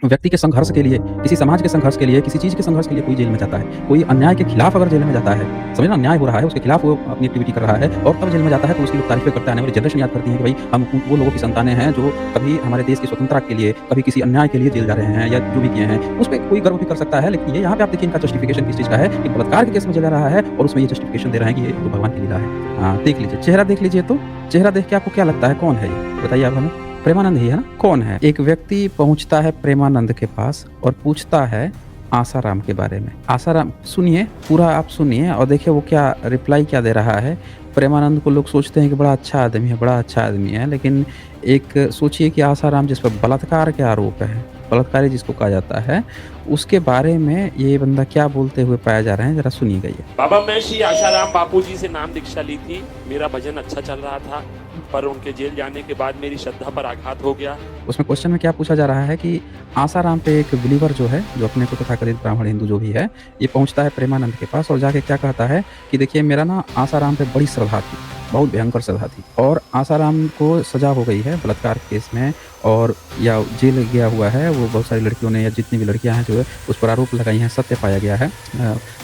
व्यक्ति के संघर्ष के लिए, किसी समाज के संघर्ष के लिए, किसी चीज़ के संघर्ष के लिए कोई जेल में जाता है। कोई अन्याय के खिलाफ अगर जेल में जाता है, समझे ना? अन्याय हो रहा है, उसके खिलाफ वो अपनी एक्टिविटी कर रहा है और तब जेल में जाता है तो उसकी लोग तारीफ़ें करते हैं। आने वाली जनरेशन याद करती है कि भाई हम वो लोगों की संतानें हैं जो कभी हमारे देश की स्वतंत्रता के लिए, कभी किसी अन्याय के लिए जेल जा रहे हैं या जो भी किए हैं। उस पे कोई गर्व भी कर सकता है, लेकिन ये यहाँ पे आप देखिए इनका जस्टिफिकेशन किस चीज़ का है कि बलात्कार के केस में जेल जा रहा है और उसमें ये जस्टिफिकेशन दे रहे हैं कि ये तो भगवान की लीला है। हाँ, देख लीजिए, चेहरा देख लीजिए तो, चेहरा देख के आपको क्या लगता है कौन है ये? बताइए आप हमें। प्रेमानंद ही है ना? कौन है? एक व्यक्ति पहुँचता है प्रेमानंद के पास और पूछता है आसाराम के बारे में। आसाराम सुनिए, पूरा आप सुनिए और देखिए वो क्या रिप्लाई क्या दे रहा है। प्रेमानंद को लोग सोचते हैं कि बड़ा अच्छा आदमी है, बड़ा अच्छा आदमी है, लेकिन एक सोचिए कि आसाराम जिस पर बलात्कार के आरोप है, बलात्कारी जिसको कहा जाता है, उसके बारे में ये बंदा क्या बोलते हुए पाया जा रहा है, ज़रा सुनिएगा ये। बाबा मैं श्री आशाराम बापू जी से नाम दीक्षा ली थी। मेरा भजन अच्छा चल रहा था, पर उनके जेल जाने के बाद मेरी श्रद्धा पर आघात हो गया। उसमें क्वेश्चन में क्या पूछा जा रहा है कि आसाराम पे एक बिलीवर जो है, जो अपने को तथाकथित ब्राह्मण हिंदू जो भी है, ये पहुँचता है प्रेमानंद के पास और जाके क्या कहता है कि देखिए मेरा ना आसाराम पे बड़ी श्रद्धा थी, बहुत भयंकर श्रद्धा थी और आसाराम को सज़ा हो गई है बलात्कार केस में और या जेल गया हुआ है। वो बहुत सारी लड़कियों ने या जितनी भी लड़कियाँ हैं जो है उस पर आरोप लगाई हैं, सत्य पाया गया है।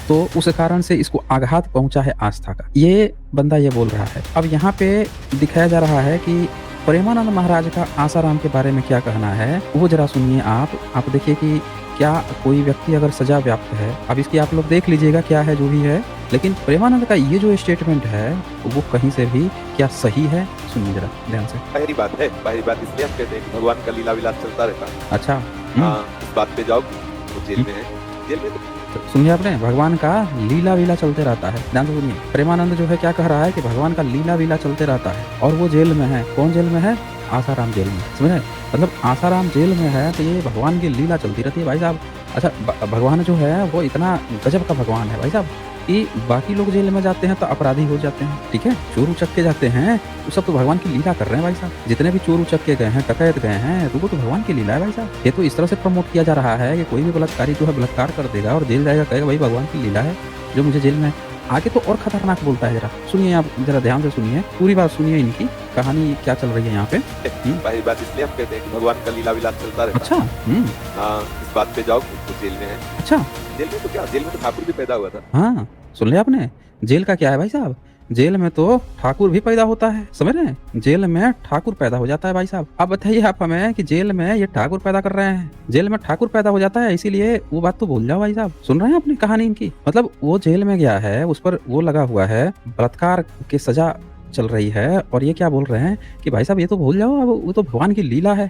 तो उस कारण से इसको आघात पहुँचा है आस्था का। ये बंदा ये बोल रहा है। अब यहाँ पे दिखाया जा रहा है कि प्रेमानंद महाराज का आसाराम के बारे में क्या कहना है, वो ज़रा सुनिए आप देखिए कि क्या कोई व्यक्ति अगर सज़ा व्याप्त है, अब इसकी आप लोग देख लीजिएगा क्या है जो भी है, लेकिन प्रेमानंद का ये जो स्टेटमेंट है, वो कहीं से भी क्या सही है? सुनिए ज़रा ध्यान से। पहली बात इसलिए हम कहते हैं कि भगवान का लीला विलास चलता रहता है। अच्छा, इस बात पे जाओ वो जेल में है, जेल में तो सुनिए आपने, भगवान का लीला-वीला चलते रहता है। ध्यान से सुनिए, प्रेमानंद जो है क्या कह रहा है कि भगवान का लीला-वीला चलते रहता है और वो जेल में है। कौन जेल में है? आसाराम जेल में। समझ रहे? मतलब आसाराम जेल में है तो ये भगवान की लीला चलती रहती है भाई साहब। अच्छा भगवान जो है वो इतना गज़ब का भगवान है भाई साहब कि बाकी लोग जेल में जाते हैं तो अपराधी हो जाते हैं, ठीक है? चोर उचक्के जाते हैं, वो सब तो भगवान की लीला कर रहे हैं भाई साहब। जितने भी चोर उचक्के गए हैं, डकैत गए हैं, तो वो तो भगवान की लीला है भाई साहब। ये तो इस तरह से प्रमोट किया जा रहा है कि कोई भी बलात्कारी जो है बलात्कार कर देगा और जेल जाएगा, कहेगा भाई भगवान की लीला है जो मुझे जेल में। आगे तो और खतरनाक बोलता है, ज़रा सुनिए आप, ज़रा ध्यान से सुनिए, पूरी बात सुनिए इनकी कहानी क्या चल रही है यहाँ पे। पहली बात इसलिए हम कहते हैं कि भगवान का लीला विलास चलता रहता अच्छा, है। इस बात पे जाओ वो जेल में है। अच्छा, जेल में तो क्या, जेल में तो ठाकुर भी पैदा हुआ था। हाँ, सुन लिया आपने? जेल का क्या है भाई साहब? जेल में तो ठाकुर भी पैदा होता है, समझ रहे हैं? जेल में ठाकुर पैदा हो जाता है भाई साहब। अब बताइए आप हमें कि जेल में ये ठाकुर पैदा कर रहे हैं, जेल में ठाकुर पैदा हो जाता है, इसीलिए वो बात तो भूल जाओ भाई साहब। सुन रहे हैं आपने कहानी इनकी? मतलब वो जेल में गया है, उस पर वो लगा हुआ है, बलात्कार की सज़ा चल रही है और ये क्या बोल रहे हैं कि भाई साहब ये तो भूल जाओ, अब वो तो भगवान की लीला है।